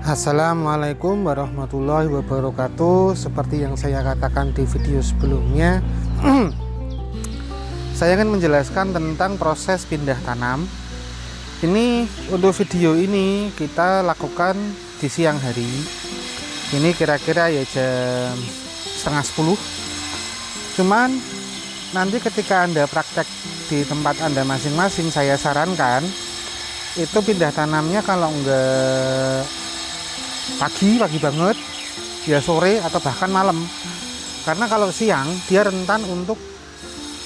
Assalamualaikum warahmatullahi wabarakatuh. Seperti yang saya katakan di video sebelumnya, saya ingin menjelaskan tentang proses pindah tanam. Ini untuk video ini kita lakukan di siang hari. Ini kira-kira ya jam setengah 10. Cuman nanti ketika Anda praktek di tempat Anda masing-masing, saya sarankan itu pindah tanamnya kalau enggak pagi banget, ya sore atau bahkan malam. Karena kalau siang dia rentan untuk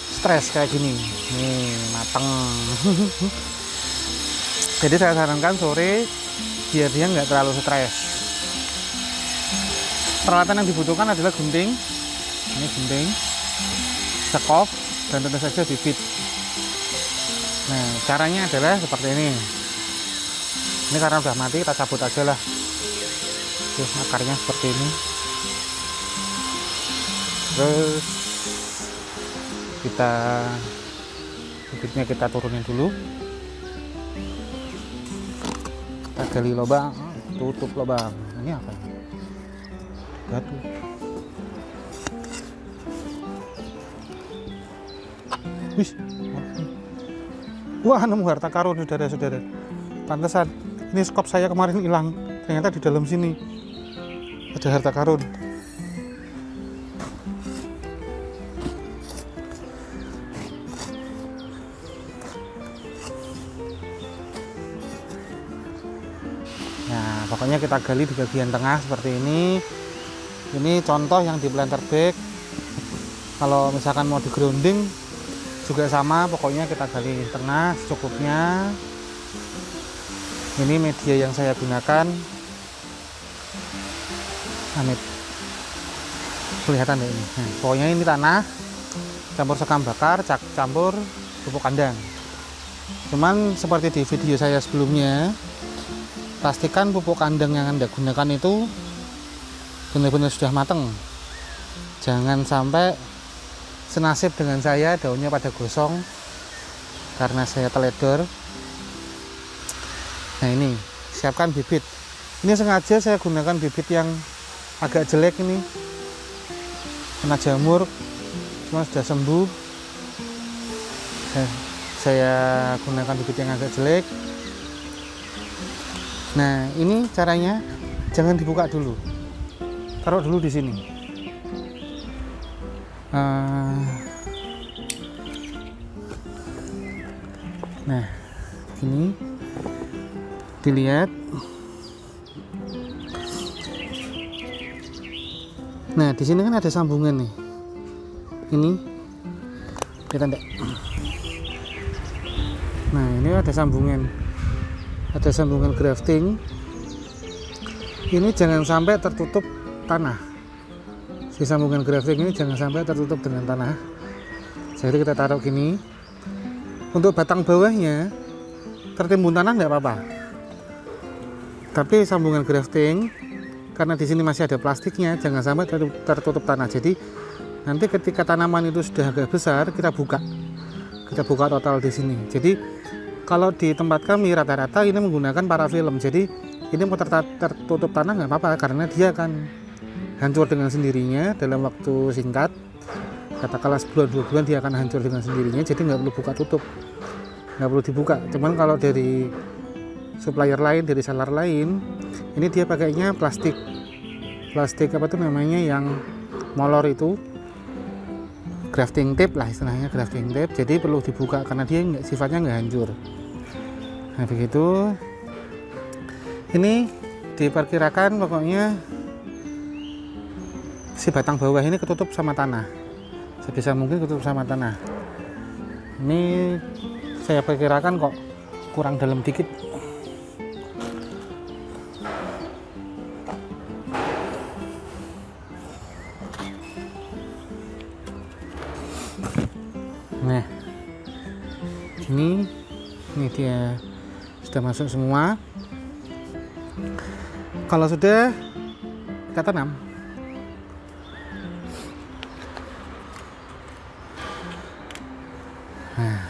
stres kayak gini. Nih, mateng. Jadi saya sarankan sore biar dia nggak terlalu stres. Peralatan yang dibutuhkan adalah gunting. Ini gunting, sekop, dan tentu saja bibit. Nah, caranya adalah seperti ini. Ini karena udah mati, kita cabut aja lah. Oke, akarnya seperti ini. Terus bibitnya kita turunin dulu. Kita gali lubang, tutup lubang. Ini apa? Batu. Wih, wah, nemu harta karun, saudara-saudara. Pantesan ini skop saya kemarin hilang. Ternyata di dalam sini ada harta karun. Nah, pokoknya kita gali di bagian tengah seperti ini. Ini contoh yang di planter bag. Kalau misalkan mau di grounding juga sama, pokoknya kita gali di tengah secukupnya. Ini media yang saya gunakan. Amit kelihatan deh ini. Nah, pokoknya ini tanah campur sekam bakar, campur pupuk kandang. Cuman seperti di video saya sebelumnya, pastikan pupuk kandang yang Anda gunakan itu benar-benar sudah matang. Jangan sampai senasib dengan saya, daunnya pada gosong karena saya teledor. Nah, ini siapkan bibit. Ini sengaja saya gunakan bibit yang agak jelek, ini kena jamur, cuma sudah sembuh. Saya gunakan bibit yang agak jelek. Nah, ini caranya, jangan dibuka dulu, taruh dulu di sini. Nah, ini dilihat. Nah, di sini kan ada sambungan nih. Ini kita enggak. Nah, ini ada sambungan. Ada sambungan grafting. Ini jangan sampai tertutup tanah. Si sambungan grafting ini jangan sampai tertutup dengan tanah. Jadi kita taruh gini. Untuk batang bawahnya tertimbun tanah enggak apa-apa. Tapi sambungan grafting, karena di sini masih ada plastiknya, jangan sampai tertutup tanah. Jadi nanti ketika tanaman itu sudah agak besar, kita buka total di sini. Jadi kalau di tempat kami rata-rata ini menggunakan parafilm. Jadi ini mau tertutup tanah nggak apa-apa, karena dia akan hancur dengan sendirinya dalam waktu singkat. Katakanlah sebulan 2 bulan dia akan hancur dengan sendirinya. Jadi nggak perlu buka tutup, nggak perlu dibuka. Cuman kalau dari supplier lain, dari seller lain, ini dia pakainya plastik apa tuh namanya, yang molor itu, grafting tape lah istilahnya, grafting tape. Jadi perlu dibuka karena dia sifatnya nggak hancur. Nah, begitu. Ini diperkirakan pokoknya si batang bawah ini ketutup sama tanah, sebisa mungkin ketutup sama tanah. Ini saya perkirakan kok kurang dalam dikit. Nah, ini dia sudah masuk semua. Kalau sudah, kita tanam. Nah,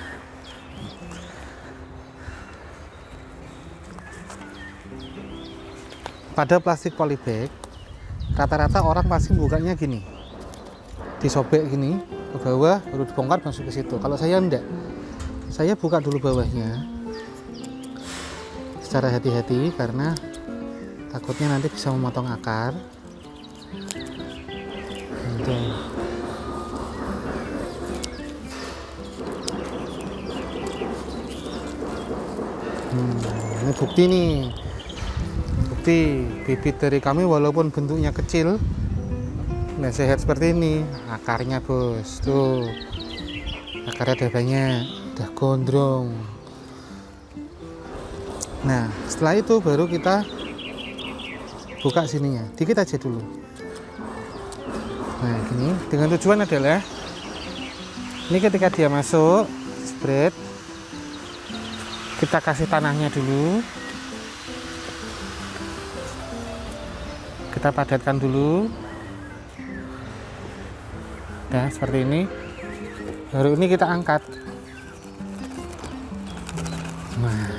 pada plastik polybag rata-rata orang pasti bukanya gini, disobek gini ke bawah baru dibongkar masuk ke situ. Kalau saya enggak, saya buka dulu bawahnya secara hati-hati karena takutnya nanti bisa memotong akar. Gitu. Ini bukti nih, bukti bibit dari kami walaupun bentuknya kecil, nah sehat seperti ini. Akarnya bos, tuh akarnya udah banyak, udah gondrong. Nah setelah itu baru kita buka sininya, dikit aja dulu. Nah gini, dengan tujuan adalah ini ketika dia masuk spread, kita kasih tanahnya dulu, kita padatkan dulu, ya seperti ini. Baru ini kita angkat. Nah,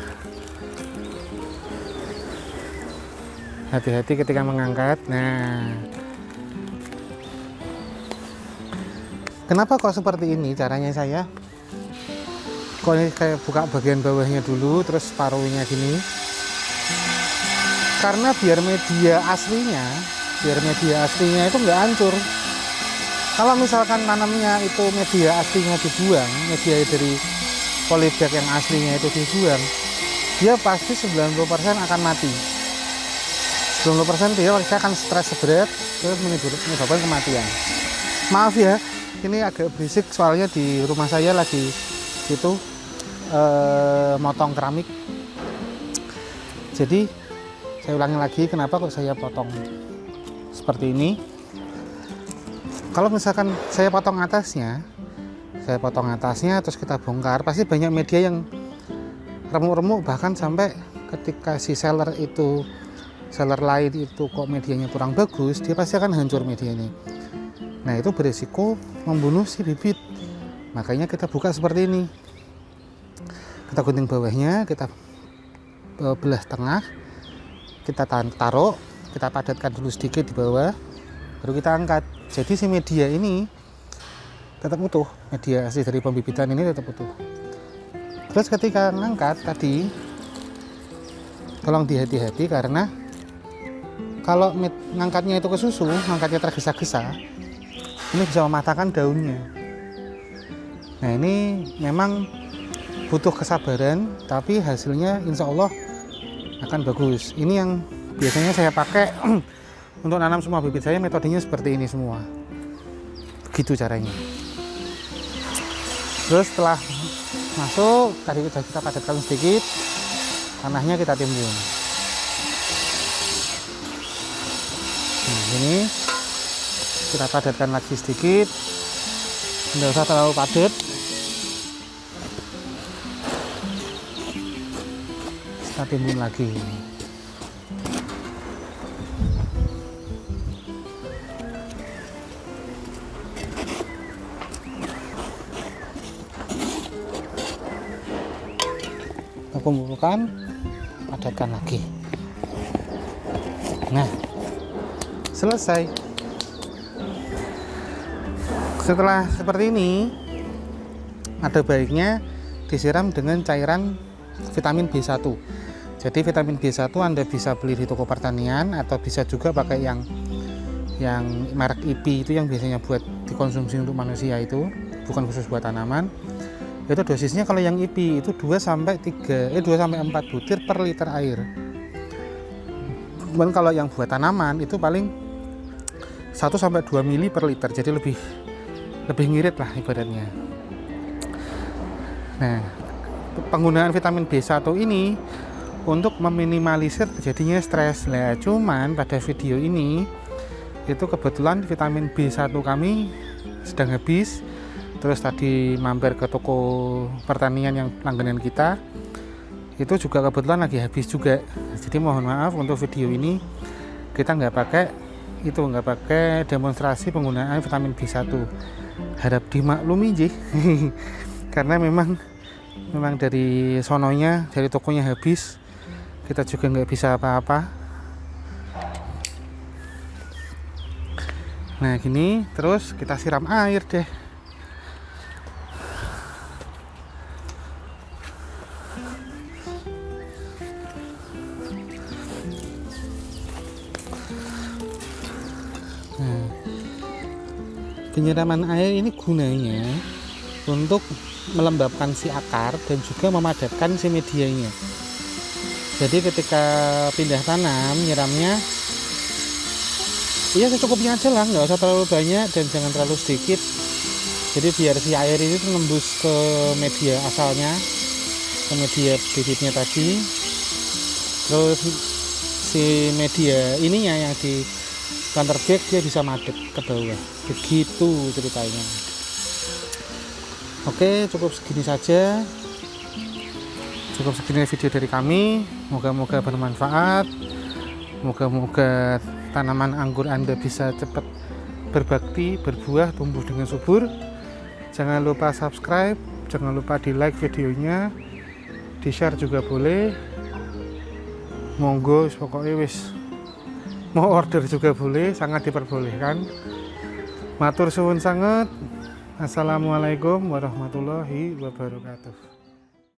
hati-hati ketika mengangkat. Nah, kenapa kok seperti ini caranya saya? Kok ini kayak buka bagian bawahnya dulu, terus paruhnya gini? Karena biar media aslinya itu nggak hancur. Kalau misalkan tanamnya itu media aslinya dibuang, media dari polybag yang aslinya itu dibuang, dia pasti 90% akan mati. 90% dia pasti akan stres berat, terus menyebabkan kematian. Maaf ya, ini agak berisik soalnya di rumah saya lagi itu motong keramik. Jadi saya ulangi lagi, kenapa kok saya potong seperti ini. Kalau misalkan saya potong atasnya terus kita bongkar, pasti banyak media yang remuk-remuk, bahkan sampai ketika si seller lain itu kok medianya kurang bagus, dia pasti akan hancur media ini. Nah itu berisiko membunuh si bibit. Makanya kita buka seperti ini, kita gunting bawahnya, kita belah tengah, kita taruh, kita padatkan dulu sedikit di bawah, baru kita angkat. Jadi si media ini tetap utuh, media asli dari pembibitan ini tetap utuh. Terus ketika ngangkat tadi, tolong dihati-hati karena kalau ngangkatnya itu ke susu, ngangkatnya tergesa-gesa, ini bisa mematahkan daunnya. Nah ini memang butuh kesabaran, tapi hasilnya insya Allah akan bagus. Ini yang biasanya saya pakai untuk nanam semua bibit saya, metodenya seperti ini semua. Begitu caranya. Terus setelah masuk, tadi sudah kita padatkan sedikit, tanahnya kita timbun. Nah ini kita padatkan lagi sedikit, tidak usah terlalu padat. Kita timbun lagi. Kita kumpulkan, padatkan lagi. Nah, selesai. Setelah seperti ini, ada baiknya disiram dengan cairan vitamin B1. Jadi vitamin B1 Anda bisa beli di toko pertanian atau bisa juga pakai yang merek IP itu yang biasanya buat dikonsumsi untuk manusia, itu bukan khusus buat tanaman. Itu dosisnya kalau yang IP itu 2 sampai 4 butir per liter air. Cuman kalau yang buat tanaman itu paling 1 sampai 2 mili per liter. Jadi lebih ngirit lah ibaratnya. Nah, penggunaan vitamin B1 ini untuk meminimalisir terjadinya stres. Nah, cuman pada video ini itu kebetulan vitamin B1 kami sedang habis. Terus tadi mampir ke toko pertanian yang langganan kita, itu juga kebetulan lagi habis juga. Jadi mohon maaf untuk video ini kita nggak pakai demonstrasi penggunaan vitamin B1. Harap dimaklumi Ji. Karena memang dari sononya, dari tokonya habis, kita juga nggak bisa apa-apa. Nah gini, terus kita siram air deh. Nah, penyiraman air ini gunanya untuk melembabkan si akar dan juga memadatkan si medianya. Jadi ketika pindah tanam, nyiramnya ya secukupnya aja lah, nggak usah terlalu banyak dan jangan terlalu sedikit. Jadi biar si air ini nembus ke media asalnya, ke media bibitnya tadi. Terus si media ininya yang di planter bag dia bisa madep ke bawah. Begitu ceritanya. Oke, cukup segini saja. Cukup segini video dari kami. Moga-moga bermanfaat. Moga-moga tanaman anggur Anda bisa cepat berbakti, berbuah, tumbuh dengan subur. Jangan lupa subscribe, jangan lupa di like videonya, di share juga boleh. Monggo, pokoknya wis mau order juga boleh, sangat diperbolehkan. Matur suwun sangat. Assalamualaikum warahmatullahi wabarakatuh.